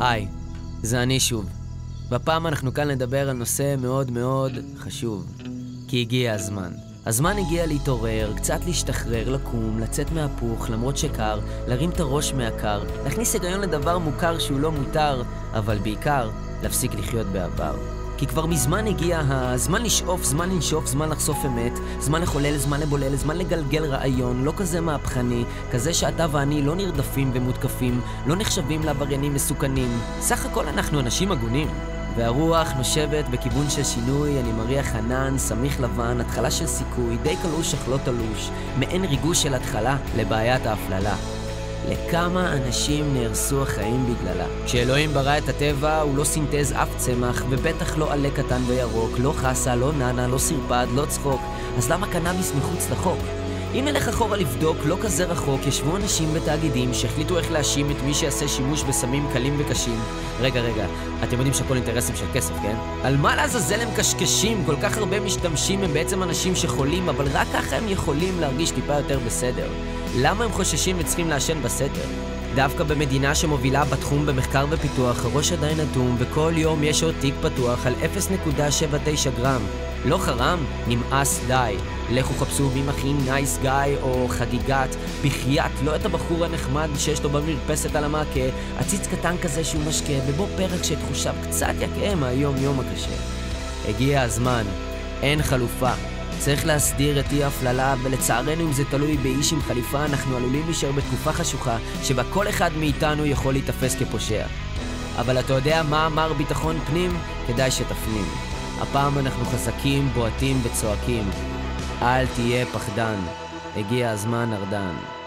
היי, זה אני שוב. בפעם אנחנו כאן לדבר על נושא מאוד מאוד חשוב. כי הגיע הזמן. הזמן הגיע להתעורר, קצת להשתחרר, לקום, לצאת מהפוך, למרות שקר, להרים את הראש מהקר, להכניס היגיון לדבר מוכר שהוא לא מותר, אבל בעיקר, להפסיק לחיות בעבר. כי כבר מזמן הגיע הזמן לשאוף, זמן לנשוף, זמן לחשוף אמת, זמן לחולל, זמן לבולל, זמן לגלגל רעיון, לא כזה מהפכני, כזה שאתה ואני לא נרדפים ומותקפים, לא נחשבים לעבריינים מסוכנים. סך הכל אנחנו אנשים הגונים. והרוח נושבת בכיוון של שינוי, אני מריח ענן, סמיך לבן, התחלה של סיכוי, די קלוש אך לא תלוש, מעין ריגוש של התחלה לבעיית ההפללה. לכמה אנשים נהרסו החיים בגללה. כשאלוהים ברא את הטבע הוא לא סינטז אף צמח, ובטח לא עלה קטן וירוק, לא חסה, לא ננה, לא סרפד, לא צחוק. אז למה קנאביס מחוץ לחוק? אם נלך אחורה לבדוק, לא כזה רחוק, ישבו אנשים בתאגידים שהחליטו איך להאשים את מי שיעשה שימוש בסמים קלים וקשים. רגע, אתם יודעים שהכל אינטרסים של כסף, כן? על מה לעזאזל הם קשקשים? כל כך הרבה משתמשים הם בעצם אנשים שחולים, אבל רק ככה הם יכולים להרגיש טיפה יותר בסדר. למה הם חוששים וצריכים לעשן בסתר? דווקא במדינה שמובילה בתחום במחקר ופיתוח, הראש עדיין אטום, וכל יום יש עוד תיק פתוח על 0.79 גרם. לא חרם? נמאס די. לכו חפשו מי מכין נייס גאי או חגיגת. בחייאת, לא את הבחור הנחמד שיש לו במרפסת על המעקה, עציץ קטן כזה שהוא משקה, ובו פרק שתחושיו קצת יקעה מהיום יום הקשה. הגיע הזמן. אין חלופה. צריך להסדיר את אי הפללה, ולצערנו אם זה תלוי באיש עם חליפה, אנחנו עלולים להישאר בתקופה חשוכה, שבה כל אחד מאיתנו יכול להתאפס כפושע. אבל אתה יודע מה אמר ביטחון פנים? כדאי שתפנים. הפעם אנחנו חזקים, בועטים וצועקים. אל תהיה פחדן. הגיע הזמן ארדן.